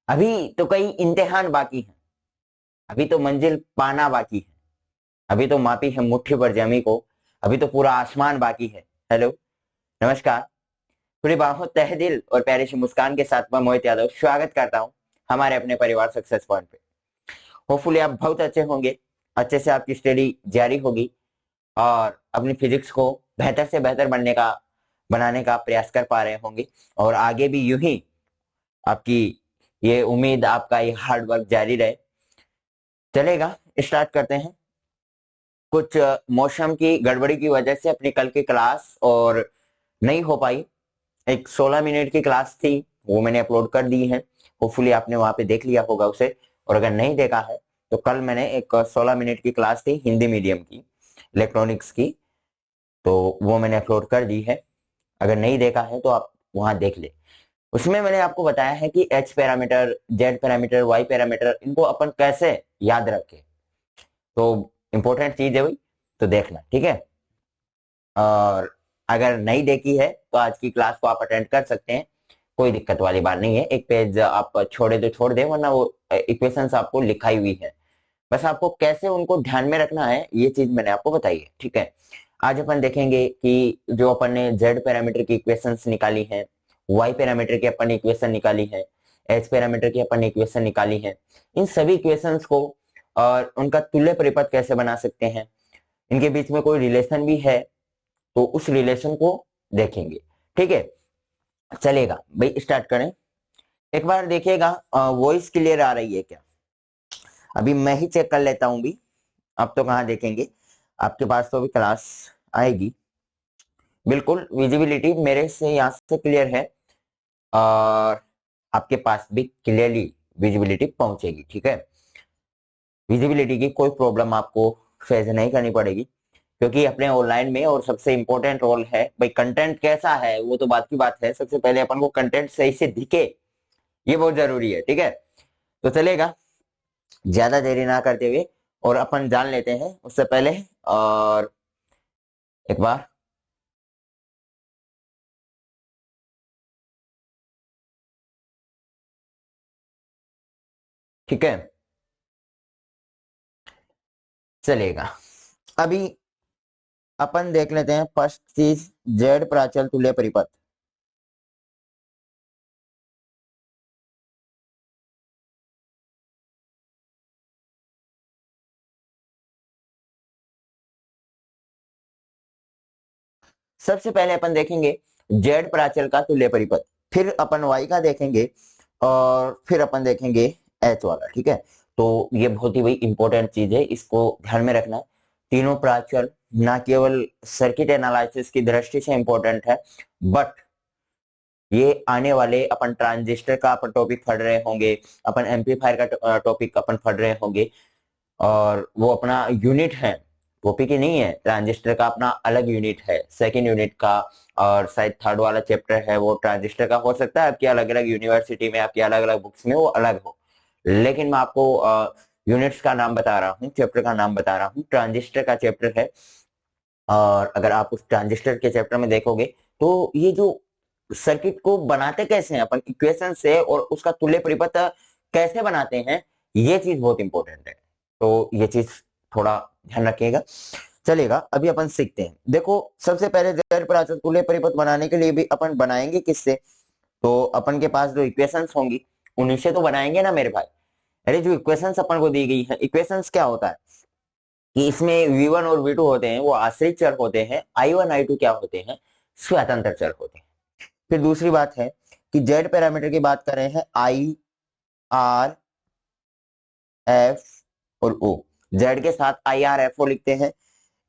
अभी तो कई इम्तिहान बाकी हैं, अभी तो मंजिल पाना बाकी है, अभी तो मापी है मुट्ठी भर जमी को, अभी तो पूरा आसमान बाकी है। हेलो, नमस्कार। पूरी बाहों, तहे दिल और प्यारी सी मुस्कान के साथ मैं मोहित यादव स्वागत करता हूँ हमारे अपने परिवार सक्सेस पॉइंट पे। होपफुली आप बहुत अच्छे होंगे, अच्छे से आपकी स्टडी जारी होगी और अपनी फिजिक्स को बेहतर से बेहतर बनाने का प्रयास कर पा रहे होंगे। और आगे भी यूं ही आपकी ये उम्मीद, आपका ये हार्ड वर्क जारी रहे। चलेगा, स्टार्ट करते हैं। कुछ मौसम की गड़बड़ी की वजह से अपनी कल की क्लास और नहीं हो पाई। एक 16 मिनट की क्लास थी, वो मैंने अपलोड कर दी है। होपफुली आपने वहां पे देख लिया होगा उसे। और अगर नहीं देखा है तो कल मैंने एक 16 मिनट की क्लास थी हिंदी मीडियम की, इलेक्ट्रॉनिक्स की, तो वो मैंने अपलोड कर दी है। अगर नहीं देखा है तो आप वहां देख ले। उसमें मैंने आपको बताया है कि H parameter, Z parameter, Y parameter, इनको अपन कैसे याद रखें। तो इंपॉर्टेंट चीज है भाई, तो देखना ठीक है। और अगर नहीं देखी है तो आज की क्लास को आप अटेंड कर सकते हैं, कोई दिक्कत वाली बात नहीं है। एक पेज आप छोड़े तो छोड़ दे, वरना वो इक्वेशंस आपको लिखाई हुई है। बस आपको कैसे उनको ध्यान में रखना है ये चीज मैंने आपको बताई है, ठीक है। आज अपन देखेंगे कि जो अपन ने जेड पैरामीटर की इक्वेशंस निकाली है, वाई पैरामीटर की अपन ने इक्वेशन निकाली है, एच पैरामीटर की अपन ने इक्वेशन निकाली है, इन सभी इक्वेशंस को और उनका तुल्य परिपथ कैसे बना सकते हैं, इनके बीच में कोई रिलेशन भी है तो उस रिलेशन को देखेंगे, ठीक है। चलेगा भाई, स्टार्ट करें। एक बार देखिएगा, वॉइस क्लियर आ रही है क्या? अभी मैं ही चेक कर लेता हूँ भी। अब तो कहाँ देखेंगे, आपके पास तो अभी क्लास आएगी। बिल्कुल विजिबिलिटी मेरे से यहाँ से क्लियर है और आपके पास भी क्लियरली विजिबिलिटी पहुंचेगी, ठीक है। विजिबिलिटी की कोई प्रॉब्लम आपको फेस नहीं करनी पड़ेगी, क्योंकि अपने ऑनलाइन में और सबसे इंपॉर्टेंट रोल है भाई, कंटेंट कैसा है वो तो बात की बात है, सबसे पहले अपन को कंटेंट सही से दिखे, ये बहुत जरूरी है, ठीक है। तो चलेगा, ज्यादा देरी ना करते हुए और अपन जान लेते हैं उससे पहले। और एक बार, ठीक है, चलेगा। अभी अपन देख लेते हैं फर्स्ट चीज, जेड प्राचल तुल्य परिपथ। सबसे पहले अपन देखेंगे जेड प्राचल का तुल्य परिपथ, फिर अपन वाई का देखेंगे और फिर अपन देखेंगे एच वाला, ठीक है। तो ये बहुत ही भाई इंपॉर्टेंट चीज है, इसको ध्यान में रखना। तीनों प्राचल ना केवल सर्किट एनालिसिस की दृष्टि से इंपॉर्टेंट है, बट ये आने वाले अपन ट्रांजिस्टर का अपन टॉपिक पढ़ रहे होंगे, अपन एम्पलीफायर का टॉपिक अपन पढ़ रहे होंगे, और वो अपना यूनिट है, टॉपिक ही नहीं है। ट्रांजिस्टर का अपना अलग यूनिट है, सेकंड यूनिट का, और शायद थर्ड वाला चैप्टर है वो ट्रांजिस्टर का। हो सकता है आपकी अलग अलग यूनिवर्सिटी में, आपकी अलग अलग बुक्स में वो अलग हो, लेकिन मैं आपको यूनिट्स का नाम बता रहा हूँ, चैप्टर का नाम बता रहा हूँ। ट्रांजिस्टर का चैप्टर है, और अगर आप उस ट्रांजिस्टर के चैप्टर में देखोगे तो ये जो सर्किट को बनाते कैसे हैं अपन इक्वेशन से, और उसका तुल्य परिपथ कैसे बनाते हैं, ये चीज बहुत इंपॉर्टेंट है। तो ये चीज थोड़ा ध्यान रखिएगा। चलेगा, अभी अपन सीखते हैं। देखो, सबसे पहले जेड प्राचल तुल्य परिपथ बनाने के लिए भी अपन बनाएंगे किससे? तो अपन के पास जो इक्वेशंस होंगी उन्हीं से तो बनाएंगे ना मेरे भाई। अरे जो इक्वेशंस अपन को दी गई है, इक्वेशंस क्या होता है कि इसमें V1 और V2 होते हैं, वो आश्रित चर होते हैं। I1 I2 क्या होते हैं? स्वतंत्र चर होते हैं। फिर दूसरी बात है कि जेड पैरामीटर की बात कर रहे हैं, आई, आर, एफ और ओ। जेड के साथ आई आर एफ ओ लिखते हैं।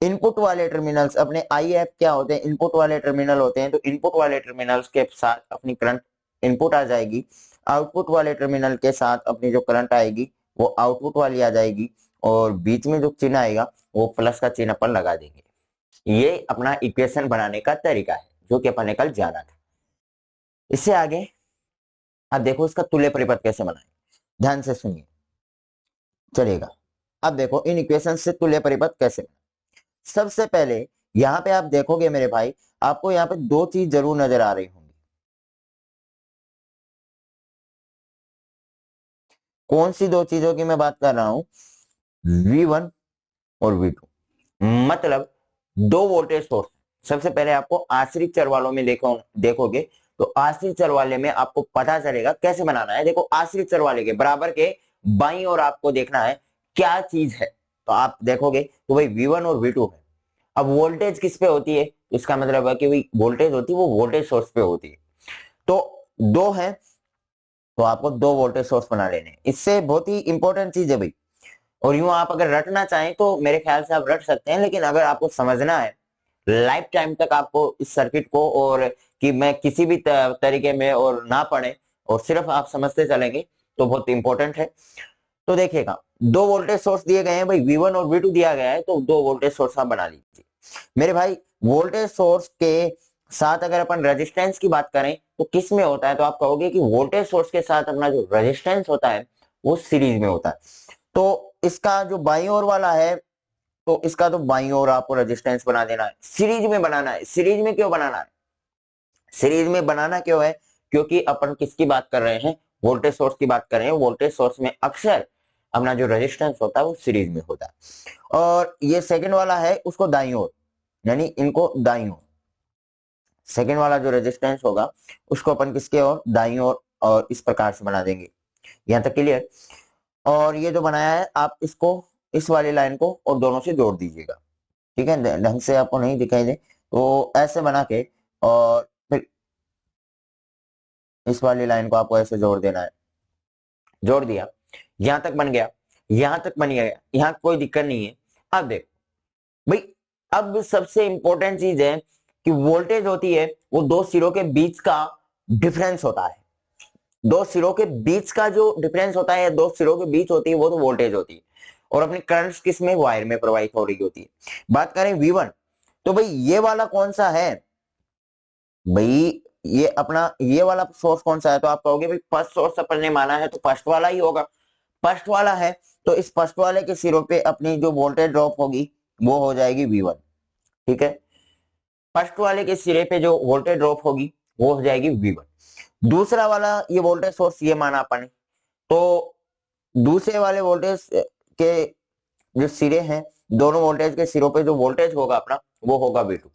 इनपुट वाले टर्मिनल्स अपने आई एफ क्या होते हैं? इनपुट वाले टर्मिनल होते हैं। तो इनपुट वाले टर्मिनल्स के साथ अपनी करंट इनपुट आ जाएगी, आउटपुट वाले टर्मिनल के साथ अपनी जो करंट आएगी वो आउटपुट वाली आ जाएगी, और बीच में जो चिन्ह आएगा वो प्लस का चिन्ह अपन लगा देंगे। ये अपना इक्वेशन बनाने का तरीका है, जो कि अपन ने कल जाना था। इससे आगे अब देखो इसका तुल्य परिपथ कैसे बनाए, ध्यान से सुनिए, चलेगा। अब देखो इन इक्वेशन से तुल्य परिपथ कैसे बनाए। सबसे पहले यहाँ पे आप देखोगे मेरे भाई, आपको यहाँ पे दो चीज जरूर नजर आ रही होंगी। कौन सी दो चीजों की मैं बात कर रहा हूं? V1 और V2, मतलब दो वोल्टेज सोर्स। सबसे पहले आपको आश्रित चर वालों में देखोगे तो आश्रित चर वाले में आपको पता चलेगा कैसे बनाना है। देखो, आश्रित चर वाले के बराबर के बाईं ओर आपको देखना है क्या चीज है, तो आप देखोगे तो भाई V1 और V2 है। अब वोल्टेज किस पे होती है? इसका मतलब है कि भाई वोल्टेज होती है वो वोल्टेज सोर्स पे होती है। तो दो है तो आपको दो वोल्टेज सोर्स बना लेने हैं। इससे बहुत ही इंपॉर्टेंट चीज है भाई। और यूं आप अगर रटना चाहें तो मेरे ख्याल से आप रट सकते हैं, लेकिन अगर आपको समझना है लाइफ टाइम तक आपको इस सर्किट को, और कि मैं किसी भी तरीके में और ना पढ़े और सिर्फ आप समझते चलेंगे, तो बहुत इंपॉर्टेंट है। तो देखिएगा, दो वोल्टेज सोर्स दिए गए हैं भाई, V1 और V2 दिया गया है, तो दो वोल्टेज सोर्स आप बना लीजिए मेरे भाई। वोल्टेज सोर्स के साथ अगर अपन रेजिस्टेंस की बात करें तो किस में होता है? तो आप कहोगे कि वोल्टेज सोर्स के साथ अपना जो रेजिस्टेंस होता है वो सीरीज में होता है। तो इसका जो बाईं ओर वाला है, तो इसका तो बाईं ओर आपको रेजिस्टेंस बना देना है, सीरीज में बनाना है। सीरीज में क्यों बनाना है? सीरीज में बनाना क्यों है? क्योंकि अपन किसकी बात कर रहे हैं? वोल्टेज सोर्स की बात कर रहे हैं। वोल्टेज सोर्स में अक्सर अपना जो रेजिस्टेंस होता है वो सीरीज में होता है। और ये सेकंड वाला है उसको दाईं ओर, यानी इनको दाईं ओर, सेकंड वाला जो रेजिस्टेंस होगा उसको अपन किसके ओर? दाईं ओर, और इस प्रकार से बना देंगे। यहां तक क्लियर? और ये जो बनाया है आप इसको, इस वाली लाइन को और दोनों से जोड़ दीजिएगा, ठीक है? ढंग से आपको नहीं दिखाई दे तो ऐसे बना के, और फिर इस वाली लाइन को आपको ऐसे जोड़ देना है। जोड़ दिया, यहां तक बन गया, यहां तक बन गया, यहां कोई दिक्कत नहीं है। अब देखो भाई, अब सबसे इंपॉर्टेंट चीज है कि वोल्टेज होती है वो दो सिरों के बीच का डिफरेंस होता है। दो सिरों के बीच का जो डिफरेंस होता है, दो सिरों के बीच होती है, वो तो वोल्टेज होती है। और अपनी करंट किस में? वायर में प्रवाहित हो रही होती है। बात करें V1, तो भाई ये वाला कौन सा है? भाई ये अपना ये वाला सोर्स कौन सा है? तो आप कहोगे भाई फर्स्ट सोर्स अपन ने माना है तो फर्स्ट वाला ही होगा। फर्स्ट वाला है तो इस फर्स्ट वाले के सिरों पे अपनी जो वोल्टेज ड्रॉप होगी वो हो जाएगी V1, ठीक है? फर्स्ट वाले के सिरे पे जो वोल्टेज ड्रॉप होगी वो हो जाएगी V1। दूसरा वाला ये वोल्टेज सोर्स ये माना अपन ने, तो दूसरे वाले वोल्टेज के जो सिरे हैं, दोनों वोल्टेज के सिरों पे जो वोल्टेज होगा अपना वो होगा V2।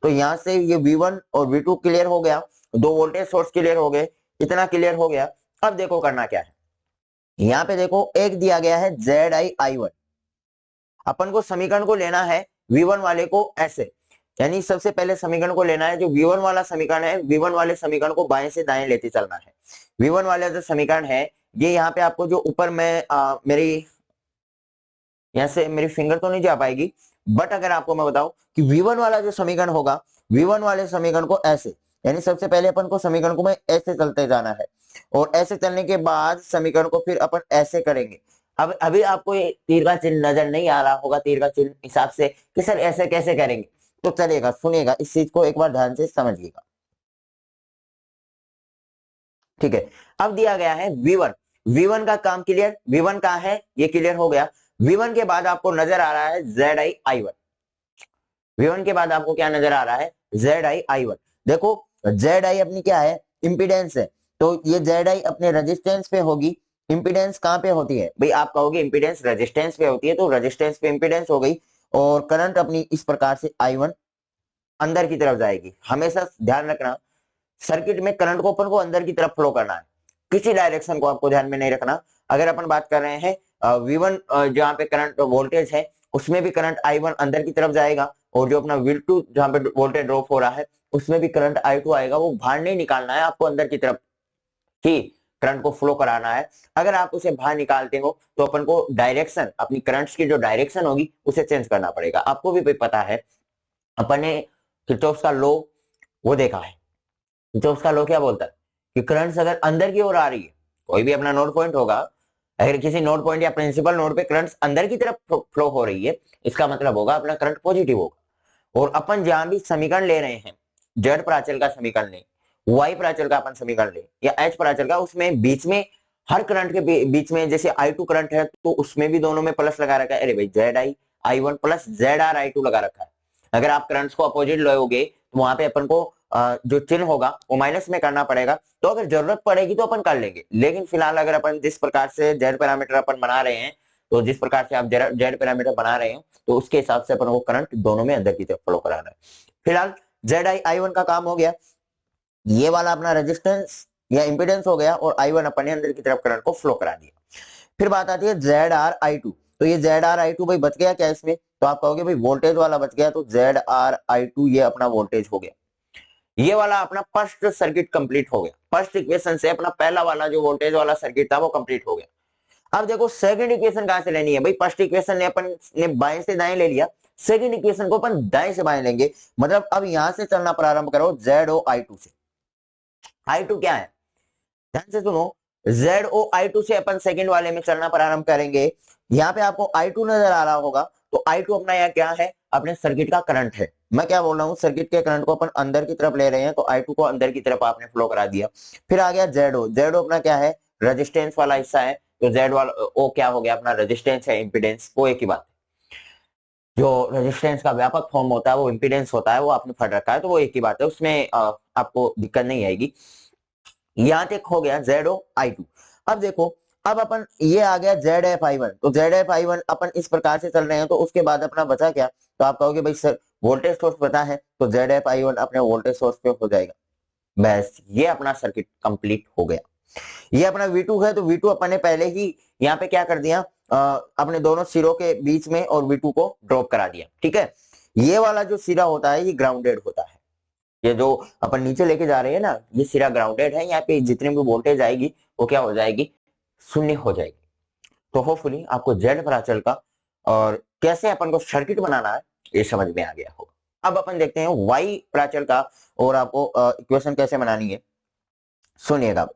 तो यहां से ये V1 और V2 क्लियर हो गया, दो वोल्टेज सोर्स क्लियर हो गए, इतना क्लियर हो गया। अब देखो करना क्या है। यहाँ पे देखो एक दिया गया है ZI1। अपन को समीकरण को लेना है V1 वाले को ऐसे, यानी सबसे पहले समीकरण को लेना है जो V1 वाला समीकरण है, V1 वाले समीकरण को बाएं से दाएं लेते चलना है। V1 वाले जो समीकरण है ये यहाँ पे आपको जो ऊपर में मेरी यहाँ से मेरी फिंगर तो नहीं जा पाएगी, बट अगर आपको मैं बताऊं कि V1 वाला जो समीकरण होगा, V1 वाले समीकरण को ऐसे, यानी सबसे पहले अपन को समीकरण को में ऐसे चलते जाना है, और ऐसे चलने के बाद समीकरण को फिर अपन ऐसे करेंगे। अब अभी आपको ये तीर का चिन्ह नजर नहीं आ रहा होगा, तीर का चिन्ह हिसाब से कि सर ऐसे कैसे करेंगे, तो चलेगा, सुनिएगा, इस चीज को एक बार ध्यान से समझिएगा, ठीक है? अब दिया गया है V1, V1 का काम क्लियर, V1 का है ये क्लियर हो गया। V1 के बाद आपको नजर आ रहा है ZI1। V1 के बाद आपको क्या नजर आ रहा है? ZI1। देखो ZI अपनी क्या है? इंपीडेंस है, तो ये ZI अपने रेजिस्टेंस पे होगी। इंपीडेंस कहां पे होती है भाई? आप कहोगे इंपीडेंस रेजिस्टेंस पे होती है, तो रेजिस्टेंस पे इंपीडेंस हो गई। और करंट अपनी इस प्रकार से I1 अंदर की तरफ जाएगी। हमेशा ध्यान रखना, सर्किट में करंट को अपन को अंदर की तरफ फ्लो करना है, किसी डायरेक्शन को आपको ध्यान में नहीं रखना। अगर अपन बात कर रहे हैं V1 जहां पे करंट वोल्टेज है उसमें भी करंट I1 अंदर की तरफ जाएगा, और जो अपना V2 जहां पे वोल्टेज ड्रॉप हो रहा है उसमें भी करंट I2 आएगा। वो बाहर नहीं निकालना है आपको, अंदर की तरफ ही करंट को फ्लो कराना है। अगर आप उसे बाहर निकालते हो तो अपन को डायरेक्शन, अपनी करंट्स की जो डायरेक्शन होगी उसे चेंज करना पड़ेगा। आपको भी पता है, अपन ने किरचॉफ का लॉ वो देखा है। किरचॉफ का लॉ क्या बोलता है कि करंट्स अगर अंदर की ओर आ रही है, कोई भी अपना नोड पॉइंट होगा, अगर किसी नोड पॉइंट या प्रिंसिपल नोड पे करंट्स अंदर की तरफ फ्लो हो रही है, इसका मतलब होगा अपना करंट पॉजिटिव होगा। और अपन जहां भी समीकरण ले रहे हैं, जेड प्राचल का समीकरण ले, वाई प्राचल का अपन समीकरण ले, या एच प्राचल का, उसमें बीच में हर करंट के बीच में जैसे I2 करंट है तो उसमें भी दोनों में प्लस लगा रखा है। अरे भाई ZI1 प्लस ZR I2 लगा रखा है। अगर आप करंट्स को अपोजिट लोगे तो वहां पे अपन को जो चिन्ह होगा वो माइनस में करना पड़ेगा। तो अगर जरूरत पड़ेगी तो अपन कर लेंगे, लेकिन फिलहाल अगर अपन जिस प्रकार से जेड पैरामीटर अपन बना रहे हैं, तो जिस प्रकार से आप जेड पैरामीटर बना रहे हो तो उसके हिसाब से अपन वो करंट दोनों में अंदर की तरफ फ्लो करा रहे हैं। फिलहाल जेड आई वन का काम हो गया, ये वाला अपना रेजिस्टेंस या इंपीडेंस हो गया, और आई वन अपन ने अंदर की तरफ करंट को फ्लो करा दिया। फिर बात आती है जेड आर आई टू। तो ये जेड आर आई टू भाई बच गया क्या इसमें? तो आप कहोगे भाई वोल्टेज वाला बच गया, तो जेड आर आई टू ये अपना वोल्टेज हो गया। ये वाला अपना फर्स्ट सर्किट कंप्लीट हो गया, फर्स्ट इक्वेशन से अपना पहला वाला जो वोल्टेज वाला सर्किट था वो कंप्लीट हो गया। अब देखो सेकंड इक्वेशन कहां से लेनी है भाई? फर्स्ट इक्वेशन ने अपन ने बाएं से दाएं ले लिया, सेकंड इक्वेशन को अपन दाएं से बाएं लेंगे। मतलब अब यहां से चलना प्रारंभ करो जेड ओ आई टू से। आई टू क्या है, ध्यान से सुनो, जेड ओ आई टू से अपन सेकंड वाले में चलना प्रारंभ करेंगे। यहाँ पे आपको आई टू नजर आ रहा होगा, तो आई टू अपना यहाँ क्या है? अपने सर्किट का करंट है। मैं क्या बोल रहा हूँ, सर्किट के करंट को अपन अंदर की तरफ ले रहे हैं, तो आई टू को अंदर की तरफ आपने फ्लो करा दिया। फिर आ गया जेड ओ। जेड ओ अपना क्या है? रेजिस्टेंस वाला हिस्सा है, तो जेड वाला ओ क्या हो गया? अपना रेजिस्टेंस है, इंपीडेंस, वो एक ही बात है। जो रेजिस्टेंस का व्यापक फॉर्म होता है वो इंपीडेंस होता है, वो आपने पढ़ रखा है, तो वो एक ही बात है, उसमें आपको दिक्कत नहीं आएगी। यहां तक हो गया जेड ओ आई टू। अब देखो, अब अपन ये आ गया जेड एफ आई वन। तो जेड एफ आई वन अपन इस प्रकार से चल रहे हैं, तो उसके बाद अपना बचा क्या? तो आप कहोगे भाई सर वोल्टेज सोर्स पता है, तो जेड एफ आई वन अपने वोल्टेज सोर्स पे हो जाएगा। बस ये अपना सर्किट कंप्लीट हो गया। ये अपना V2 है, तो V2 अपन ने पहले ही यहाँ पे क्या कर दिया, अपने दोनों सिरों के बीच में, और V2 को ड्रॉप करा दिया। ठीक है, ये वाला जो सिरा होता है ये ग्राउंडेड होता है। ये जो अपन नीचे लेके जा रहे हैं ना, ये सिरा ग्राउंडेड है। यहाँ पे जितनी भी वोल्टेज आएगी वो क्या हो जाएगी? शून्य हो जाएगी। तो होपफुली आपको जेड प्राचल का और कैसे अपन को सर्किट बनाना है ये समझ में आ गया होगा। अब अपन देखते हैं वाई प्राचल का, और आपको इक्वेशन कैसे बनानी है, सुनिएगा।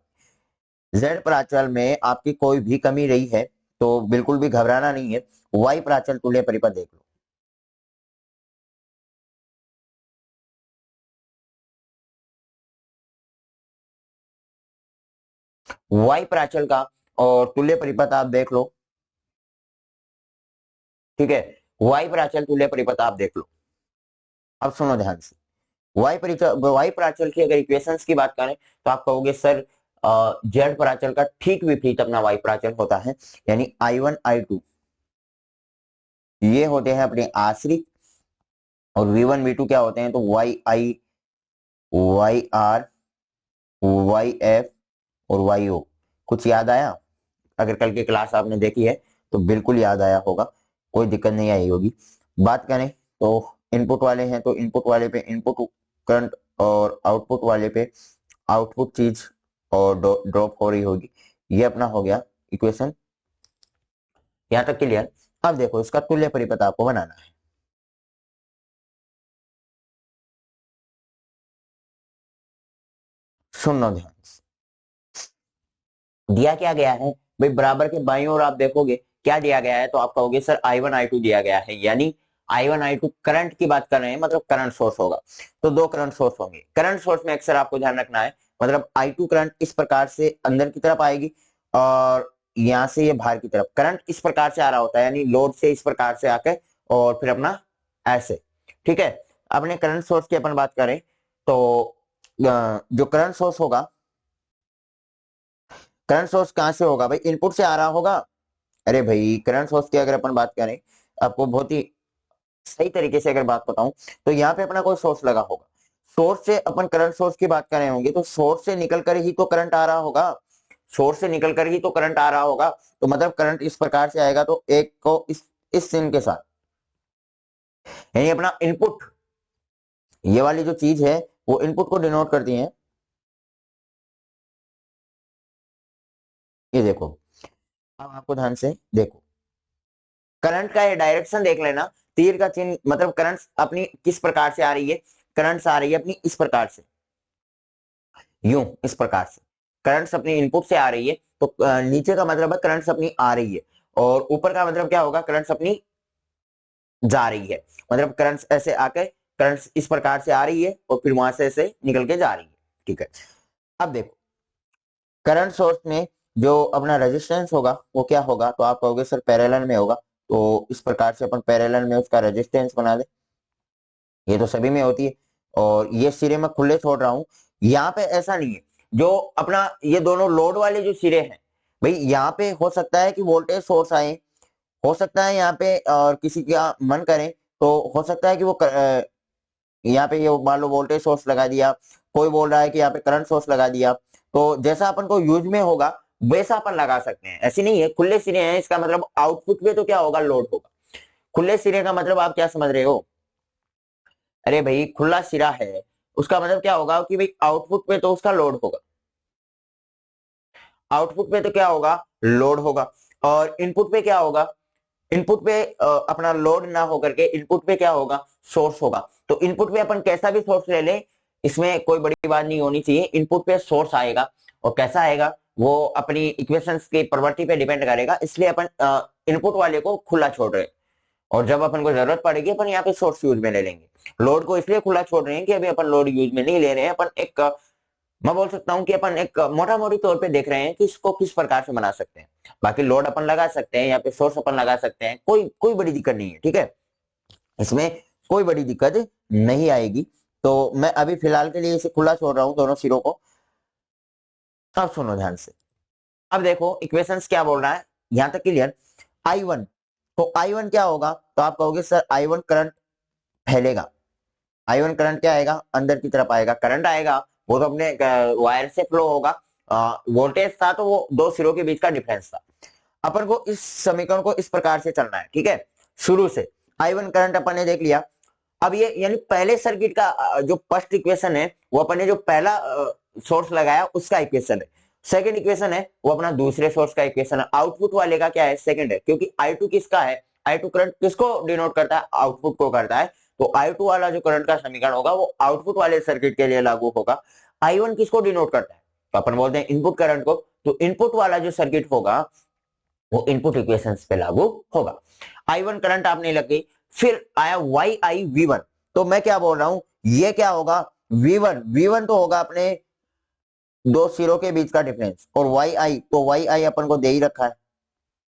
जेड प्राचल में आपकी कोई भी कमी रही है तो बिल्कुल भी घबराना नहीं है। वाई प्राचल तुल्य परिपथ देख लो। वाई प्राचल का और तुल्य परिपथ आप देख लो। ठीक है, वाई प्राचल तुल्य परिपथ आप देख लो। अब सुनो ध्यान से, वाई प्राचल की अगर इक्वेशंस की बात करें तो आप कहोगे सर जेड प्राचल का ठीक विपरीत अपना वाई प्राचल होता है, यानी आई वन आई टू ये होते हैं अपने आश्रित, और वी वन वी टू क्या होते हैं? तो Y I, Y R, Y F और वाई ओ। कुछ याद आया? अगर कल की क्लास आपने देखी है तो बिल्कुल याद आया होगा, कोई दिक्कत नहीं आई होगी। बात करें तो इनपुट वाले हैं तो इनपुट वाले पे इनपुट करंट, और आउटपुट वाले पे आउटपुट चीज और ड्रॉप हो रही होगी। ये अपना हो गया इक्वेशन, यहां तक क्लियर। अब देखो इसका तुल्य परिपथ आपको बनाना है। सुनो ध्यान से, दिया क्या गया है भाई? बराबर के बाईं ओर आप देखोगे क्या दिया गया है, तो आप कहोगे sir I one I two दिया गया है, यानी I one I two current की बात कर रहे हैं, मतलब करंट सोर्स होगा। तो दो करंट सोर्स होंगे। करंट सोर्स में अक्सर आपको ध्यान रखना है, मतलब आई टू करंट इस प्रकार से अंदर की तरफ आएगी, और यहां से ये बाहर की तरफ करंट इस प्रकार से आ रहा होता है, यानी लोड से इस प्रकार से आके और फिर अपना ऐसे। ठीक है, अपने करंट सोर्स की अपन बात करें तो जो करंट सोर्स होगा, करंट सोर्स कहां से होगा भाई? इनपुट से आ रहा होगा। अरे भाई करंट सोर्स की अगर अपन बात करें, आपको बहुत ही सही तरीके से अगर बात बताऊं, तो यहाँ पे अपना कोई सोर्स लगा होगा। सोर्स से अपन करंट सोर्स की बात कर रहे होंगे, तो सोर्स से निकल कर ही तो करंट आ रहा होगा। सोर्स से निकल कर ही तो करंट आ रहा होगा, तो मतलब करंट इस प्रकार से आएगा, तो एक को इस चिन्ह के साथ, यानी अपना इनपुट, ये वाली जो चीज है वो इनपुट को डिनोट करती है। ये देखो, अब आपको ध्यान से देखो, करंट का ये डायरेक्शन देख लेना, तीर का चिन्ह, मतलब करंट अपनी किस प्रकार से आ रही है? करंट आ रही है अपनी इस प्रकार से, यूं इस प्रकार से करंट अपनी इनपुट से आ रही है, तो नीचे का मतलब है करंट अपनी आ रही है, और ऊपर का मतलब क्या होगा? करंट अपनी जा रही है। मतलब करंट ऐसे आके करंट इस प्रकार से आ रही है और फिर वहां से ऐसे निकल के जा रही है। ठीक है, अब देखो करंट सोर्स में जो अपना रेजिस्टेंस होगा वो क्या होगा? तो आप कहोगे सर पैरेलल में होगा, तो इस प्रकार से अपन पैरेलल में उसका रेजिस्टेंस बना दे, ये तो सभी में होती है। और ये सिरे मैं खुले छोड़ रहा हूं। यहाँ पे ऐसा नहीं है, जो अपना ये दोनों लोड वाले जो सिरे हैं भाई, यहाँ पे हो सकता है कि वोल्टेज सोर्स आए, हो सकता है यहाँ पे और किसी का मन करे तो हो सकता है कि वो यहाँ पे ये मान लो वोल्टेज सोर्स लगा दिया, कोई बोल रहा है कि यहाँ पे करंट सोर्स लगा दिया, तो जैसा अपन को यूज में होगा वैसा अपन लगा सकते हैं। ऐसी नहीं है, खुले सिरे हैं इसका मतलब आउटपुट में तो क्या होगा, लोड होगा। खुले सिरे का मतलब आप क्या समझ रहे हो, अरे भाई खुला सिरा है उसका मतलब क्या होगा कि भाई आउटपुट पे तो उसका लोड होगा, आउटपुट पे तो क्या होगा, लोड होगा। और इनपुट पे क्या होगा, इनपुट पे अपना लोड ना होकर के इनपुट पे क्या होगा, सोर्स होगा। तो इनपुट पे अपन कैसा भी सोर्स ले लें, इसमें कोई बड़ी बात नहीं होनी चाहिए, इनपुट पे सोर्स आएगा और कैसा आएगा वो अपनी इक्वेशंस की प्रॉपर्टी पे डिपेंड करेगा, इसलिए अपन इनपुट वाले को खुला छोड़ रहे हैं। और जब अपन को जरूरत पड़ेगी अपन यहाँ पे सोर्स यूज में ले लेंगे। लोड को इसलिए खुला छोड़ रहे हैं कि अभी अपन लोड यूज में नहीं ले रहे हैं, अपन एक मैं बोल सकता हूँ कि अपन एक मोटा मोटी तौर पे देख रहे हैं कि इसको किस प्रकार से बना सकते हैं। बाकी लोड अपन लगा सकते हैं, यहाँ पे सोर्स अपन लगा सकते हैं, कोई कोई बड़ी दिक्कत नहीं है, ठीक है, इसमें कोई बड़ी दिक्कत नहीं आएगी। तो मैं अभी फिलहाल के लिए इसे खुला छोड़ रहा हूँ दोनों सिरों को। अब सुनो ध्यान से, अब देखो इक्वेशंस क्या बोल रहा है, यहां तक क्लियर। I1, तो I1 क्या होगा, तो आप कहोगे सर I1 करंट फैलेगा, I1 करंट क्या आएगा, अंदर की तरफ आएगा, करंट आएगा, वो तो अपने वायर से फ्लो होगा। वोल्टेज था तो वो दो सिरों के बीच का डिफरेंस था। अपन को इस समीकरण को इस प्रकार से चलना है, ठीक है, शुरू से I1 करंट अपन ने देख लिया। अब ये यानी पहले सर्किट का जो फर्स्ट इक्वेशन है वो अपन ने जो पहला सोर्स लगाया उसका इक्वेशन है। सेकंड इक्वेशन है वो अपना दूसरे सोर्स का इक्वेशन है। आउटपुट वाले का क्या है, सेकंड है, क्योंकि I2 किसका है, I2 करंट किसको डिनोट करता है, आउटपुट को करता है। तो I2 वाला जो करंट का समीकरण होगा वो आउटपुट वाले सर्किट के लिए लागू होगा। I1 किसको डिनोट करता है, तो अपन बोलते हैं इनपुट करंट को। तो इनपुट वाला जो सर्किट होगा वो इनपुट इक्वेशंस पे लागू होगा। I1 करंट आपने लग गई, फिर आया YI V1, तो मैं क्या बोल रहा हूं, ये क्या होगा, V1 तो होगा अपने दो सिरों के बीच का डिफरेंस, और YI, तो YI अपन को दे ही रखा है,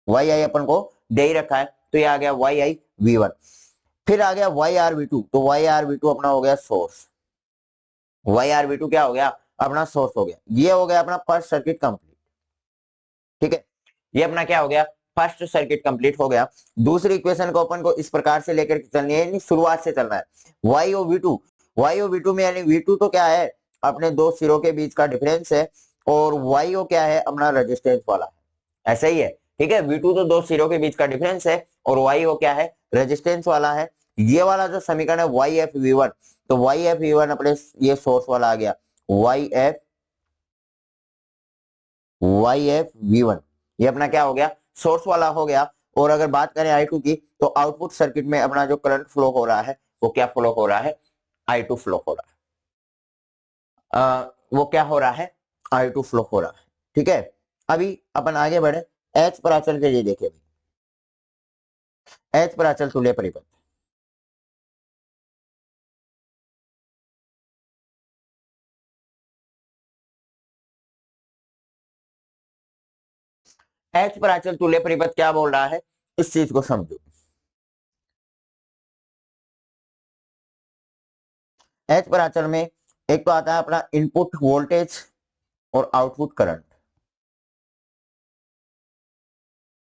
YI अपन को दे ही रखा है, तो ये आ गया YI V1। फिर आ गया YR V2, तो YR V2 अपना हो गया सोर्स, YR V2 क्या हो गया, अपना सोर्स हो गया। ये हो गया अपना फर्स्ट सर्किट कंप्लीट, ठीक है, ये अपना क्या हो गया, फर्स्ट सर्किट कंप्लीट हो गया। दूसरी इक्वेशन को अपन को इस प्रकार से लेकर चलनी है, शुरुआत से चलना है। YO V2 में यानी V2 तो क्या है, अपने दो सिरों के बीच का डिफरेंस है, और YO क्या है, अपना रेजिस्टेंस वाला है, ऐसा ही है, ठीक है। V2 तो दो सिरों के बीच का डिफरेंस है और YO क्या है, रेजिस्टेंस वाला है। ये वाला जो समीकरण है YFV1, तो YFV1 अपने ये सोर्स वाला आ गया, YFV1 ये अपना क्या हो गया, सोर्स वाला हो गया। और अगर बात करें I2 की, तो आउटपुट सर्किट में अपना जो करंट फ्लो हो रहा है वो क्या फ्लो हो रहा है, I2 फ्लो हो रहा है। वो क्या हो रहा है, I2 फ्लो हो रहा है, ठीक है। अभी अपन आगे बढ़े, H पर अचल के लिए देखे, H पर अचल तुल्य परिपथ, H पर अचल तुल्य परिपथ क्या बोल रहा है, इस चीज को समझो। H पर अचल में एक तो आता है अपना इनपुट वोल्टेज और output current,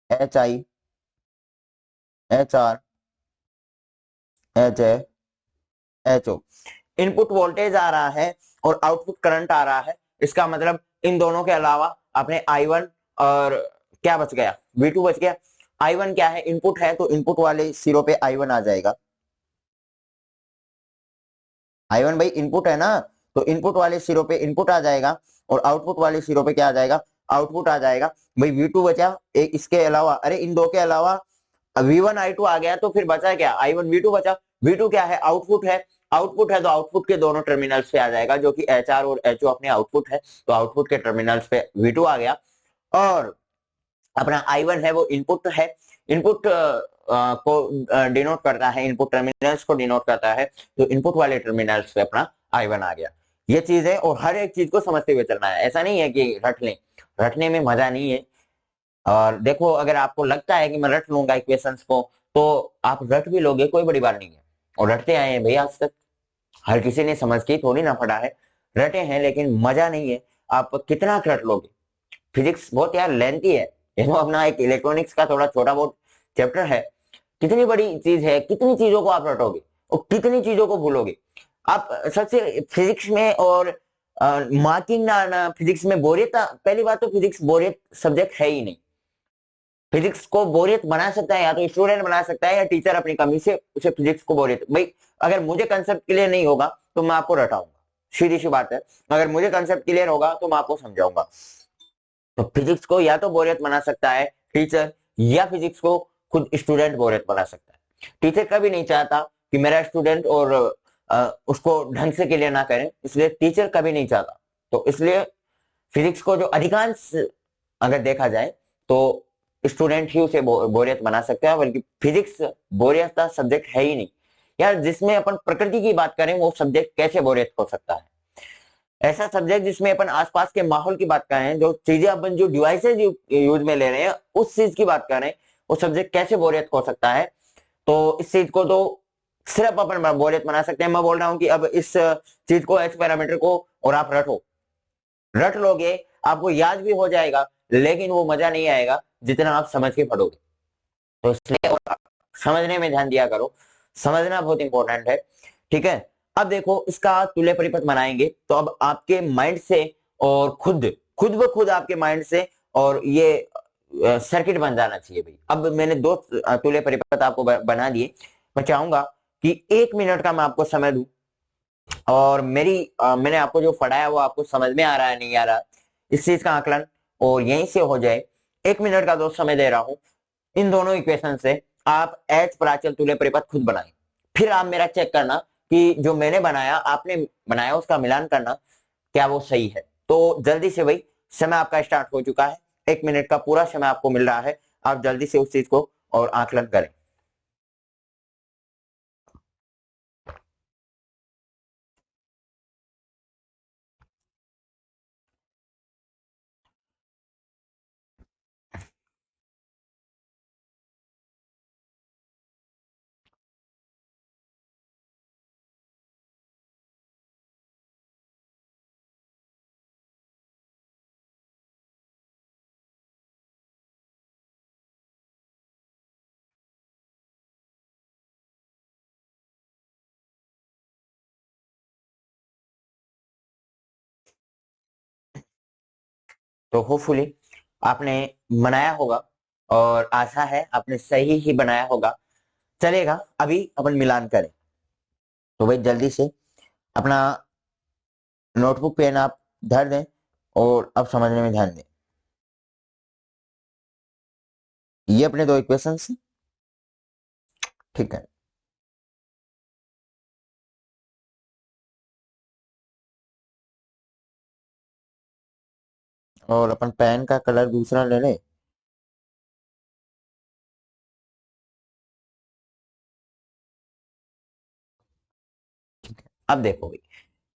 HI, HR, HA, HO। Input voltage आ रहा है और आउटपुट करंट आ रहा है, इसका मतलब इन दोनों के अलावा अपने I1 और क्या बच गया, V2 बच गया। I1 क्या है, इनपुट है, तो इनपुट वाले सिरों पे I1 आ जाएगा। I1 भाई इनपुट है ना, तो इनपुट वाले सिरों पे इनपुट आ जाएगा और आउटपुट वाले सिरों पे क्या आ जाएगा, आउटपुट आ जाएगा। भाई V2 बचा, एक इसके अलावा, अरे इन दो के अलावा V1 I2 आ गया, तो फिर बचा क्या, I1 V2 बचा। V2 क्या है, आउटपुट है, आउटपुट है तो आउटपुट के दोनों टर्मिनल्स पे आ जाएगा, जो कि HR और HO अपने आउटपुट है, तो आउटपुट के टर्मिनल्स पे V2 आ गया। और अपना I1 है वो इनपुट है, इनपुट को डिनोट करता है, इनपुट टर्मिनल्स को डिनोट करता है, तो इनपुट वाले टर्मिनल्स पे अपना I1 आ गया। ये चीज है, और हर एक चीज को समझते हुए चलना है, ऐसा नहीं है कि रट लें, रटने में मजा नहीं है। और देखो अगर आपको लगता है कि मैं रट लूंगा इक्वेशंस को, तो आप रट भी लोगे, कोई बड़ी बात नहीं है, और रटते आए हैं भैया आज तक, हर किसी ने समझ के थोड़ी ना पढ़ा है, रटे हैं लेकिन मजा नहीं है। आप कितना रट लोगे? फिजिक्स बहुत यार लेंथी है, ये तो अपना एक इलेक्ट्रॉनिक्स का थोड़ा छोटा बहुत चैप्टर है। कितनी बड़ी चीज है, कितनी चीजों को आप रटोगे और कितनी चीजों को भूलोगे आप। सबसे फिजिक्स में और मार्किंग ना आना, फिजिक्स में बोरियत, पहली बात तो फिजिक्स बोरियत सब्जेक्ट है ही नहीं। फिजिक्स को बोरियत बना सकता है या तो स्टूडेंट बना सकता है या टीचर अपनी कमी से उसे फिजिक्स को बोरियत। भाई अगर मुझे कंसेप्ट क्लियर नहीं होगा तो मैं आपको रटाऊंगा, सीधी सी बात है। अगर मुझे कंसेप्ट क्लियर होगा तो मैं आपको समझाऊंगा। तो फिजिक्स को या तो बोरियत बना सकता है टीचर, या फिजिक्स को खुद स्टूडेंट बोरियत बना सकता है। टीचर कभी नहीं चाहता कि मेरा स्टूडेंट और उसको ढंग से क्लियर ना करें, इसलिए टीचर कभी नहीं चाहता। तो इसलिए फिजिक्स को जो अधिकांश अगर देखा जाए तो स्टूडेंट ही उसे बोरियत बना सकते हैं, बल्कि फिजिक्स बोरियत का सब्जेक्ट है ही नहीं। यार जिसमें अपन प्रकृति की बात करें वो सब्जेक्ट कैसे बोरियत हो सकता है? ऐसा सब्जेक्ट जिसमें अपन आसपास के माहौल की बात करें, जो चीजें अपन जो डिवाइसेज यूज में ले रहे हैं उस चीज की बात करें, वो सब्जेक्ट कैसे बोरियत हो सकता है? तो इस चीज को तो सिर्फ अपन बोरियत बना सकते हैं। मैं बोल रहा हूँ कि अब इस चीज को, एक्स पैरामीटर को, और आप रट लोगे, आपको याद भी हो जाएगा, लेकिन वो मजा नहीं आएगा जितना आप समझ के पढ़ोगे। तो इसलिए समझने में ध्यान दिया करो, समझना बहुत इंपॉर्टेंट है, ठीक है। अब देखो इसका तुल्य परिपथ बनाएंगे तो अब आपके माइंड से और खुद खुद ब खुद आपके माइंड से और ये सर्किट बन जाना चाहिए भाई। अब मैंने दो तुल्य परिपथ आपको बना दिए। मैं चाहूंगा कि 1 मिनट का मैं आपको समय दूं और मैंने आपको जो पढ़ाया वो आपको समझ में आ रहा है नहीं आ रहा, इस चीज का आकलन और यहीं से हो जाए। 1 मिनट का दोस्त समय दे रहा हूं। इन दोनों इक्वेशन से आप एच प्राचल तुल्य परिपथ खुद बनाएं, फिर आप मेरा चेक करना कि जो मैंने बनाया आपने बनाया उसका मिलान करना क्या वो सही है। तो जल्दी से भाई, समय आपका स्टार्ट हो चुका है, 1 मिनट का पूरा समय आपको मिल रहा है, आप जल्दी से उस चीज को और आकलन करें। तो होपफुली आपने बनाया होगा और आशा है आपने सही ही बनाया होगा। चलेगा, अभी अपन मिलान करें। तो भाई जल्दी से अपना नोटबुक पेन आप धर दें और अब समझने में ध्यान दें। ये अपने दो इक्वेशंस, ठीक है। और अपन पेन का कलर दूसरा ले लें। अब देखो भाई,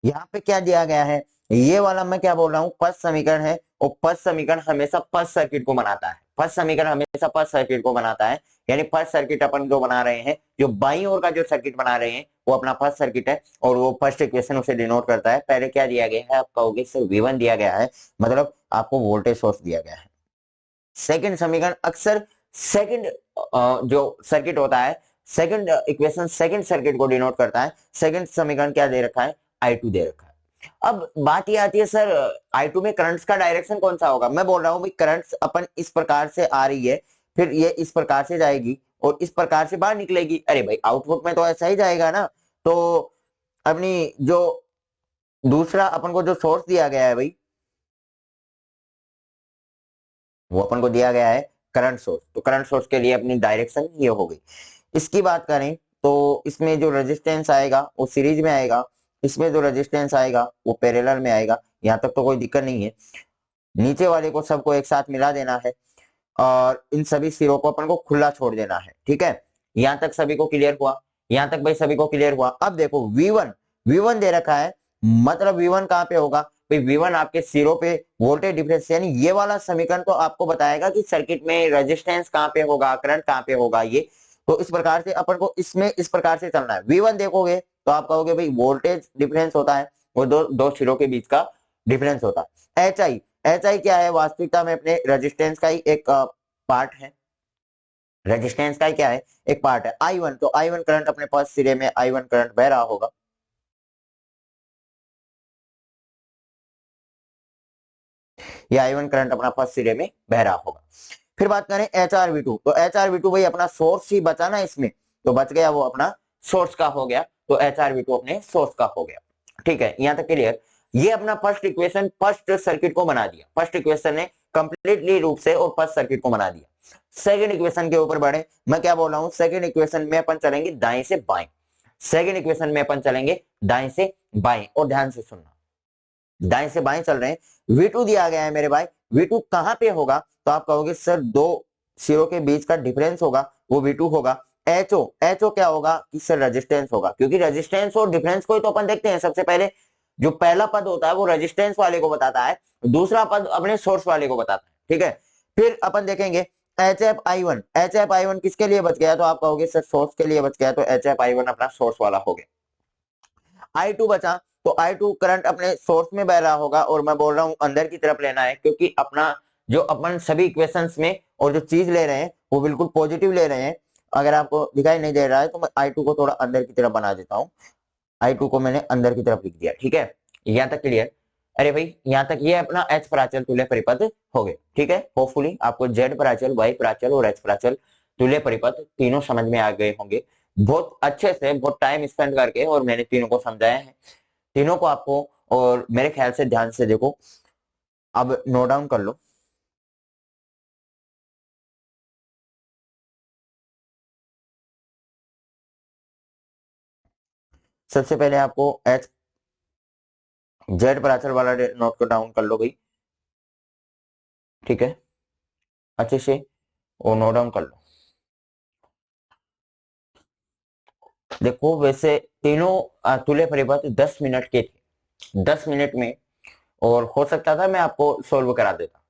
यहाँ पे क्या दिया गया है, ये वाला मैं क्या बोल रहा हूँ, पद समीकरण है और पद समीकरण हमेशा पद सर्किट को बनाता है। पद समीकरण हमेशा पद सर्किट को बनाता है, यानी पद सर्किट अपन जो बना रहे हैं, जो बाईं ओर का जो सर्किट बना रहे हैं वो अपना पद सर्किट है और वो फर्स्ट इक्वेशन उसे डिनोट करता है। पहले क्या दिया गया है, आप कहोगे सर V1 दिया गया है, मतलब आपको वोल्टेज सोर्स दिया गया है। सेकंड समीकरण अक्सर सेकंड जो सर्किट होता है, सेकंड इक्वेशन सेकंड सर्किट को डिनोट करता है। सेकंड समीकरण क्या दे रखा है, I2 दे रखा है। अब बात ये आती है सर I2 में करंट्स का डायरेक्शन कौन सा होगा। मैं बोल रहा हूँ भाई करंट्स अपन इस प्रकार से आ रही है, फिर ये इस प्रकार से जाएगी और इस प्रकार से बाहर निकलेगी। अरे भाई आउटपुट में तो ऐसा ही जाएगा ना। तो अपनी जो दूसरा अपन को जो सोर्स दिया गया है भाई, वो अपन को दिया गया है करंट सोर्स। तो करंट सोर्स के लिए अपनी डायरेक्शन ये हो गई। इसकी बात करें तो इसमें जो रेजिस्टेंस आएगा वो सीरीज में आएगा, इसमें जो रेजिस्टेंस आएगा वो पैरेलल में आएगा। यहाँ तक तो कोई दिक्कत नहीं है। नीचे वाले को सबको एक साथ मिला देना है और इन सभी सिरों को अपन को खुला छोड़ देना है, ठीक है। यहाँ तक सभी को क्लियर हुआ, यहाँ तक भाई सभी को क्लियर हुआ। अब देखो V1 दे रखा है, मतलब V1 कहाँ पे होगा भाई, V1 आपके सिरों पे वोल्टेज डिफरेंस, यानी ये वाला समीकरण तो आपको बताएगा कि सर्किट में रेजिस्टेंस कहाँ पे होगा, करंट कहाँ पे होगा। ये तो इस प्रकार से अपन को इसमें इस प्रकार से चलना है। V1 देखोगे तो आप कहोगे भाई वोल्टेज डिफरेंस होता है, वो दो दो सिरों के बीच का डिफरेंस होता है। एच आई क्या है, वास्तविकता में अपने रेजिस्टेंस का ही एक पार्ट है, रेजिस्टेंस का ही क्या है, एक पार्ट है। आई वन, तो आई वन करंट अपने पास सिरे में आई वन करंट बह रहा होगा, ये आई वन करंट अपना फर्स्ट सिरे में बह रहा होगा। फिर बात करें एच आर वी टू, तो एच आर वी टू भाई अपना सोर्स ही बचा ना इसमें, तो बच गया वो अपना सोर्स का हो गया, तो एच आर वी टू अपने सोर्स का हो गया। ठीक है, यहां तक क्लियर। ये अपना फर्स्ट इक्वेशन फर्स्ट सर्किट को बना दिया, फर्स्ट इक्वेशन ने कंप्लीटली रूप से और फर्स्ट सर्किट को बना दिया। सेकंड इक्वेशन के ऊपर बढ़े, मैं क्या बोल रहा हूं, सेकंड इक्वेशन में अपन चलेंगे दाएं से बाएं, सेकंड इक्वेशन में अपन चलेंगे दाएं से बाएं, और ध्यान से सुनना, दाएं से बाएं चल रहे हैं। V2 दिया गया है मेरे भाई, V2 कहां पे होगा, तो आप कहोगे सर दो सिरों के बीच का डिफरेंस होगा, वो V2 होगा। एचओ क्या होगा कि सर रेजिस्टेंस होगा, क्योंकि रेजिस्टेंस और डिफरेंस को ही तो अपन देखते हैं। सबसे पहले जो पहला पद होता है वो रेजिस्टेंस वाले को बताता है, दूसरा पद अपने सोर्स वाले को बताता है। ठीक है, फिर अपन देखेंगे H F I one, H F I one किसके लिए बच गया, तो आप कहोगे सर सोर्स के लिए बच गया, तो एच एफ आई वन अपना सोर्स वाला हो गया। आई टू बचा, तो आई टू करंट अपने सोर्स में बह रहा होगा, और मैं बोल रहा हूं अंदर की तरफ लेना है, क्योंकि अपना जो अपन सभी इक्वेशंस में और जो चीज ले रहे हैं वो बिल्कुल पॉजिटिव ले रहे हैं। अगर आपको दिखाई नहीं दे रहा है तो मैं आई टू को थोड़ा अंदर की तरफ बना देता हूँ, आई टू को मैंने अंदर की तरफ लिख दिया। ठीक है, यहाँ तक क्लियर। अरे भाई यहाँ तक ये अपना एच प्राचल तुल्य परिपथ हो गए। ठीक है, होपफुली आपको जेड प्राचल, वाई प्राचल और एच प्राचल तुल्य परिपथ तीनों समझ में आ गए होंगे, बहुत अच्छे से, बहुत टाइम स्पेंड करके, और मैंने तीनों को समझाया है, तीनों को आपको, और मेरे ख्याल से ध्यान से देखो, अब नोट डाउन कर लो। सबसे पहले आपको एच जेड प्राचल वाला नोट को डाउन कर लो भाई, ठीक है, अच्छे से वो नोट डाउन कर लो। देखो वैसे तीनों तुल्य परिपथ 10 मिनट के थे, 10 मिनट में, और हो सकता था मैं आपको सोल्व करा देता,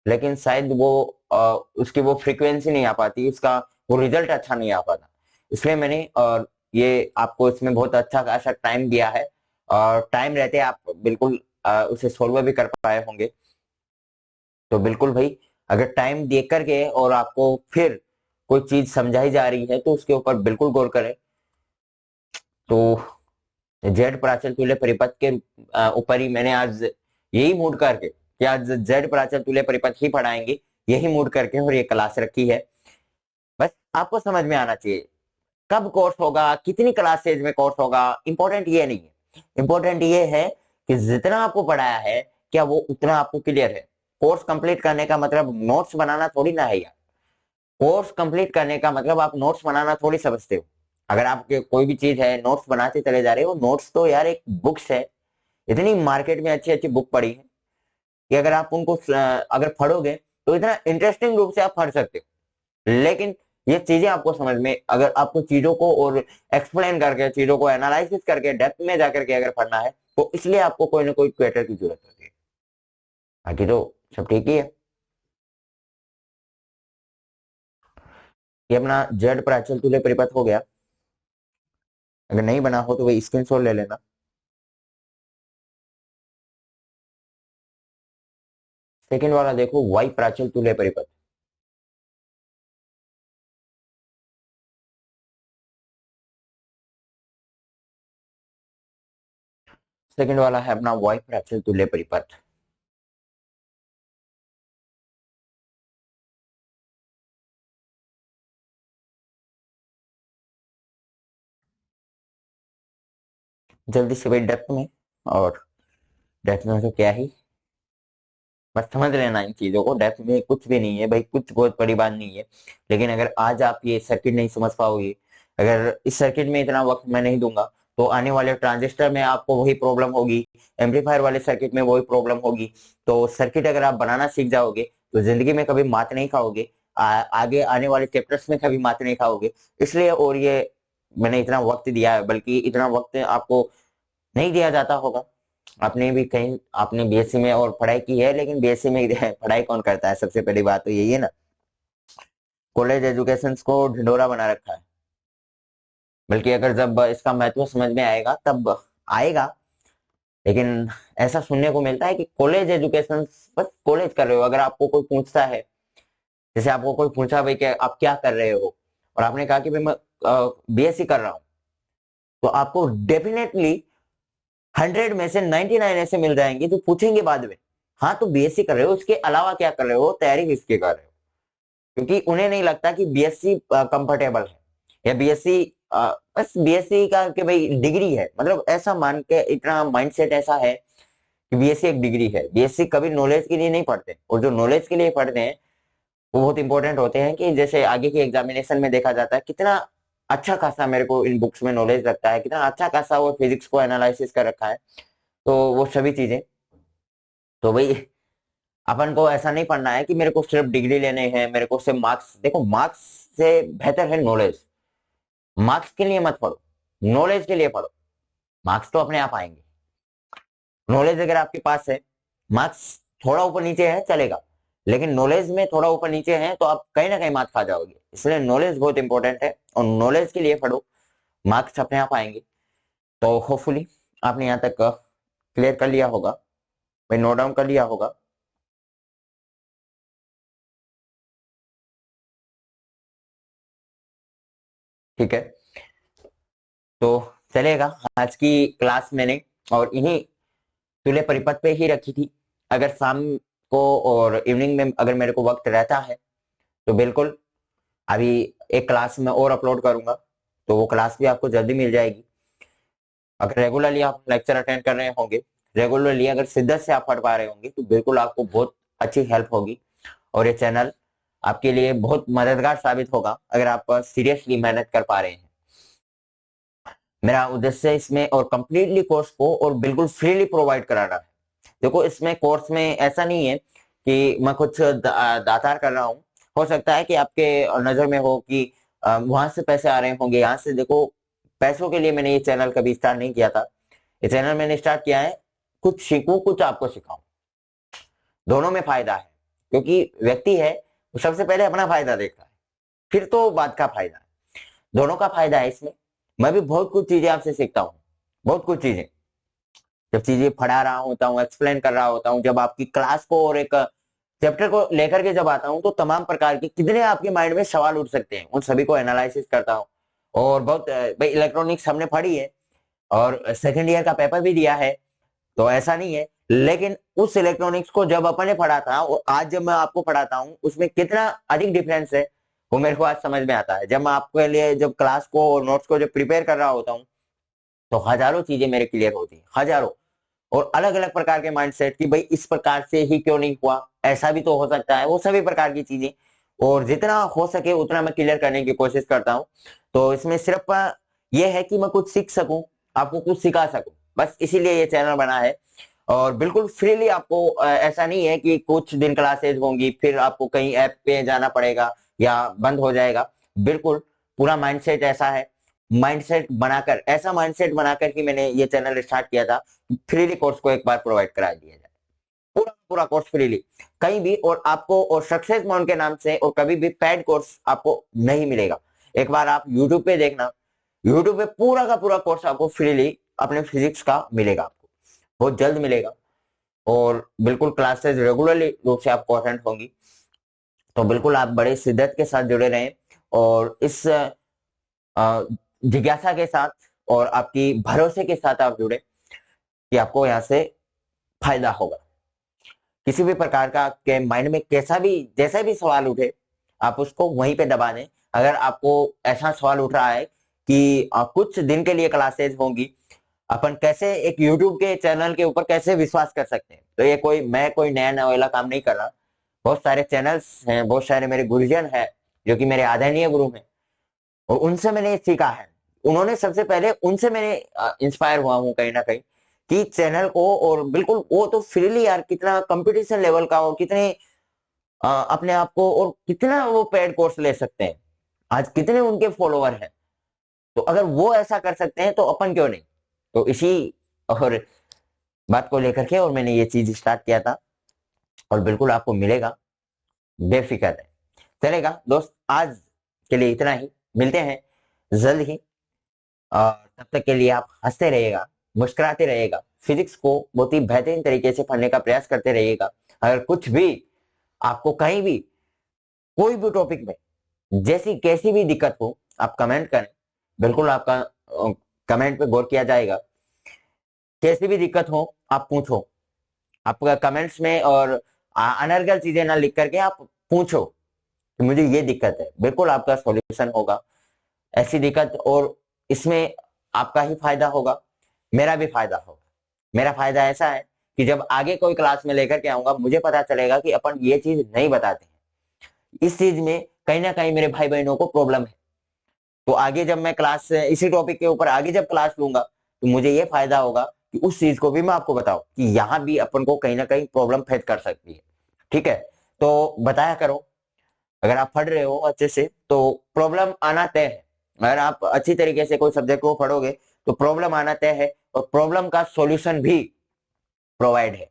लेकिन शायद वो उसकी वो फ्रीक्वेंसी नहीं आ पाती, उसका वो रिजल्ट अच्छा नहीं आ पाता, इसलिए मैंने ये आपको इसमें बहुत अच्छा खासा टाइम दिया है, और टाइम रहते आप बिल्कुल उसे सोल्व भी कर पाए होंगे। तो बिल्कुल भाई, अगर टाइम दे करके और आपको फिर कोई चीज समझाई जा रही है तो उसके ऊपर बिल्कुल गौर करें। तो जेड प्राचल तुल्य परिपथ के ऊपर ही मैंने आज यही मूड करके कि आज जेड प्राचल तुल्य परिपथ ही पढ़ाएंगे, यही मूड करके और ये क्लास रखी है। बस आपको समझ में आना चाहिए कब कोर्स होगा, कितनी क्लासेज में कोर्स होगा, इंपॉर्टेंट ये नहीं है, इंपॉर्टेंट ये है कि जितना आपको पढ़ाया है क्या वो उतना आपको क्लियर है। कोर्स कंप्लीट करने का मतलब नोट्स बनाना थोड़ी ना है यार, कोर्स कंप्लीट करने का मतलब आप नोट्स बनाना थोड़ी समझते हो। अगर आपके कोई भी चीज है नोट्स बनाते चले जा रहे हो, नोट्स तो यार एक बुक्स है, इतनी मार्केट में अच्छी अच्छी बुक पड़ी है कि अगर आप उनको अगर पढ़ोगे तो इतना इंटरेस्टिंग रूप से आप पढ़ सकते हो। लेकिन ये चीजें आपको समझ में, अगर आपको चीजों को और एक्सप्लेन करके, चीजों को एनालिसिस करके डेप्थ में जाकर के अगर पढ़ना है, तो इसलिए आपको कोई ना कोई ट्यूटर की जरूरत होती है, बाकी तो सब ठीक ही है। ये अपना जेड प्राचल तुल्य परिपथ हो गया, अगर नहीं बना हो तो वही स्क्रीनशॉट ले लेना। सेकंड वाला देखो, वाई प्राचल तुल्य परिपथ, सेकंड वाला है अपना वाई प्राचल तुल्य परिपथ। जल्दी से भाई डेप्थ में, और डेप्थ में तो क्या ही, बस समझ लेना इन चीजों को, डेप्थ में कुछ भी नहीं है भाई, कुछ बहुत बड़ी बात नहीं है। लेकिन अगर आज आप ये सर्किट नहीं समझ पाओगे, अगर इस सर्किट में इतना वक्त मैं नहीं दूंगा, तो आने वाले ट्रांजिस्टर में आपको वही प्रॉब्लम होगी, एम्पलीफायर वाले सर्किट में वही प्रॉब्लम होगी। तो सर्किट अगर आप बनाना सीख जाओगे तो जिंदगी में कभी मात नहीं खाओगे, आगे आने वाले चैप्टर्स में कभी मात नहीं खाओगे। इसलिए, और ये मैंने इतना वक्त दिया है, बल्कि इतना वक्त आपको नहीं दिया जाता होगा। आपने भी कहीं, आपने बीएससी में और पढ़ाई की है, लेकिन बीएससी में पढ़ाई कौन करता है, सबसे पहली बात तो यही है ना, कॉलेज एजुकेशन को ढिंडोरा बना रखा है। बल्कि अगर जब इसका महत्व समझ में आएगा तब आएगा। लेकिन ऐसा सुनने को मिलता है कि कॉलेज एजुकेशन, बस कॉलेज कर रहे हो। अगर आपको कोई पूछता है, जैसे आपको कोई पूछा भाई कि आप क्या कर रहे हो, और आपने कहा कि भाई मैं बीएससी कर रहा हूं, तो आपको डेफिनेटली 100 में से 99 ऐसे मिल जाएंगे जो पूछेंगे बाद में, हाँ तो बीएससी कर रहे हो, उसके अलावा क्या कर रहे हो, तैयारी किसकी कर रहे हो। क्योंकि उन्हें नहीं लगता कि बीएससी कंफर्टेबल है, या बीएससी बस बीएससी का कि भाई डिग्री है, मतलब ऐसा मान के इतना माइंडसेट ऐसा है कि बीएससी एक डिग्री है। बीएससी कभी नॉलेज के लिए नहीं पढ़ते, और जो नॉलेज के लिए पढ़ते हैं वो बहुत इंपॉर्टेंट होते हैं। कि जैसे आगे की एग्जामिनेशन में देखा जाता है कितना अच्छा खासा मेरे को इन बुक्स में नॉलेज लगता है, कितना अच्छा खासा वो फिजिक्स को एनालिसिस कर रखा है, तो वो सभी चीजें। तो भाई अपन को ऐसा नहीं पढ़ना है कि मेरे को सिर्फ डिग्री लेने हैं, मेरे को सिर्फ मार्क्स। देखो मार्क्स से बेहतर है नॉलेज। मार्क्स के लिए मत पढ़ो, नॉलेज के लिए पढ़ो। मार्क्स तो अपने आप आएंगे। नॉलेज अगर आपके पास है, मार्क्स थोड़ा ऊपर नीचे है चलेगा, लेकिन नॉलेज में थोड़ा ऊपर नीचे है तो आप कहीं ना कहीं मार्क्स खा जाओगे। इसलिए नॉलेज बहुत इंपॉर्टेंट है, और नॉलेज के लिए पढ़ो, मार्क्स अपने आप आएंगे। तो होपफुली आपने यहाँ तक क्लियर कर लिया होगा, भाई नोट डाउन कर लिया होगा। ठीक है, तो चलेगा। आज की क्लास मैंने और इन्हीं तुल्य परिपथ पे ही रखी थी। अगर शाम को और इवनिंग में अगर मेरे को वक्त रहता है तो बिल्कुल अभी एक क्लास में और अपलोड करूंगा, तो वो क्लास भी आपको जल्दी मिल जाएगी। अगर रेगुलरली आप लेक्चर अटेंड कर रहे होंगे, रेगुलरली अगर शिद्दत से आप पढ़ पा रहे होंगे, तो बिल्कुल आपको बहुत अच्छी हेल्प होगी, और ये चैनल आपके लिए बहुत मददगार साबित होगा अगर आप सीरियसली मेहनत कर पा रहे हैं। मेरा उद्देश्य इसमें और कंप्लीटली कोर्स को और बिल्कुल फ्रीली प्रोवाइड कराना है। देखो इसमें कोर्स में ऐसा नहीं है कि मैं कुछ दातार कर रहा हूँ। हो सकता है कि आपके नजर में हो कि वहां से पैसे आ रहे होंगे, यहाँ से। देखो पैसों के लिए मैंने ये चैनल कभी स्टार्ट नहीं किया था। ये चैनल मैंने स्टार्ट किया है कुछ सीखूं कुछ आपको सिखाऊं, दोनों में फायदा है। क्योंकि व्यक्ति है वो सबसे पहले अपना फायदा देखता है, फिर तो बात का फायदा है। दोनों का फायदा है इसमें। मैं भी बहुत कुछ चीजें आपसे सीखता हूँ, बहुत कुछ चीजें। जब चीजें पढ़ा रहा होता हूँ, एक्सप्लेन कर रहा होता हूँ, जब आपकी क्लास को और एक चैप्टर को लेकर के जब आता हूँ, तो तमाम प्रकार के कितने आपके माइंड में सवाल उठ सकते हैं, उन सभी को एनालिसिस करता हूँ। और बहुत भाई इलेक्ट्रॉनिक्स हमने पढ़ी है, और सेकेंड ईयर का पेपर भी दिया है, तो ऐसा नहीं है। लेकिन उस इलेक्ट्रॉनिक्स को जब अपन ने पढ़ा था और आज जब मैं आपको पढ़ाता हूँ, उसमें कितना अधिक डिफरेंस है वो मेरे को आज समझ में आता है। जब मैं आपके लिए जब क्लास को और नोट्स को जब प्रिपेयर कर रहा होता हूँ, तो हजारों चीजें मेरे क्लियर होती हैं, हजारों। और अलग अलग प्रकार के माइंडसेट कि भाई इस प्रकार से ही क्यों नहीं हुआ, ऐसा भी तो हो सकता है, वो सभी प्रकार की चीजें। और जितना हो सके उतना मैं क्लियर करने की कोशिश करता हूँ। तो इसमें सिर्फ ये है कि मैं कुछ सीख सकूं, आपको कुछ सिखा सकूं, बस इसीलिए ये चैनल बना है। और बिल्कुल फ्रीली आपको ऐसा नहीं है कि कुछ दिन क्लासेज होंगी फिर आपको कहीं ऐप पे जाना पड़ेगा या बंद हो जाएगा। बिल्कुल पूरा माइंडसेट ऐसा है, माइंडसेट बनाकर, ऐसा माइंडसेट बनाकर ही मैंने ये चैनल स्टार्ट किया था। फ्रीली कोर्स को एक बार प्रोवाइड करा दिया जाए, पूरा पूरा कोर्स फ्रीली कहीं भी। और आपको और सक्सेस माउंट के नाम से और कभी भी पेड कोर्स आपको नहीं मिलेगा। एक बार आप यूट्यूब पे देखना, यूट्यूब पे पूरा का पूरा कोर्स आपको फ्रीली अपने फिजिक्स का मिलेगा, आपको बहुत जल्द मिलेगा। और बिल्कुल क्लासेस रेगुलरली रूप से आपको अटेंड होंगी। तो बिल्कुल आप बड़े शिद्दत के साथ जुड़े रहें, और इस जिज्ञासा के साथ और आपकी भरोसे के साथ आप जुड़े कि आपको यहाँ से फायदा होगा। किसी भी प्रकार का आपके माइंड में कैसा भी जैसा भी सवाल उठे, आप उसको वहीं पे दबा दें। अगर आपको ऐसा सवाल उठ रहा है कि कुछ दिन के लिए क्लासेस होंगी, अपन कैसे एक YouTube के चैनल के ऊपर कैसे विश्वास कर सकते हैं, तो ये कोई नया नवेला काम नहीं कर रहा। बहुत सारे चैनल्स हैं, बहुत सारे मेरे गुरुजन हैं जो कि मेरे आदरणीय गुरु हैं, और उनसे मैंने सीखा है। उन्होंने सबसे पहले उनसे मैंने इंस्पायर हुआ हूँ कहीं ना कहीं, कि चैनल को। और बिल्कुल वो तो फ्रीली यार, कितना कंपटीशन लेवल का और कितने अपने आप को, और कितना वो पेड कोर्स ले सकते हैं, आज कितने उनके फॉलोअर हैं। तो अगर वो ऐसा कर सकते हैं तो अपन क्यों नहीं। तो इसी और बात को लेकर के और मैंने ये चीज स्टार्ट किया था, और बिल्कुल आपको मिलेगा, बेफिक्र है। चलेगा दोस्त, आज के लिए इतना ही, मिलते हैं जल्द ही और तब तक के लिए आप हंसते रहिएगा, मुस्कुराते रहिएगा, फिजिक्स को बहुत ही बेहतरीन तरीके से पढ़ने का प्रयास करते रहिएगा। अगर कुछ भी आपको कहीं भी कोई भी टॉपिक में जैसी कैसी भी दिक्कत हो, आप कमेंट करें, बिल्कुल आपका कमेंट पे गौर किया जाएगा। कैसी भी दिक्कत हो आप पूछो, आपका कमेंट्स में, और अनर्गल चीजें ना लिख करके आप पूछो कि मुझे ये दिक्कत है, बिल्कुल आपका सॉल्यूशन होगा। ऐसी दिक्कत, और इसमें आपका ही फायदा होगा, मेरा भी फायदा होगा। मेरा फायदा ऐसा है कि जब आगे कोई क्लास में लेकर के आऊंगा, मुझे पता चलेगा कि अपन ये चीज नहीं बताते हैं, इस चीज में कहीं ना कहीं मेरे भाई बहनों को प्रॉब्लम है। तो आगे जब मैं क्लास इसी टॉपिक के ऊपर आगे जब क्लास लूंगा, तो मुझे ये फायदा होगा कि उस चीज को भी मैं आपको बताऊं कि यहाँ भी अपन को कहीं ना कहीं प्रॉब्लम फेस कर सकती है। ठीक है, तो बताया करो। अगर आप पढ़ रहे हो अच्छे से तो प्रॉब्लम आना तय है। अगर आप अच्छी तरीके से कोई सब्जेक्ट को पढ़ोगे तो प्रॉब्लम आना तय है, और प्रॉब्लम का सॉल्यूशन भी प्रोवाइड है।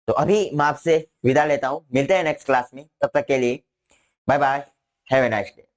तो अभी मैं आपसे विदा लेता हूं, मिलते हैं नेक्स्ट क्लास में, तब तक के लिए bye bye, have a nice day.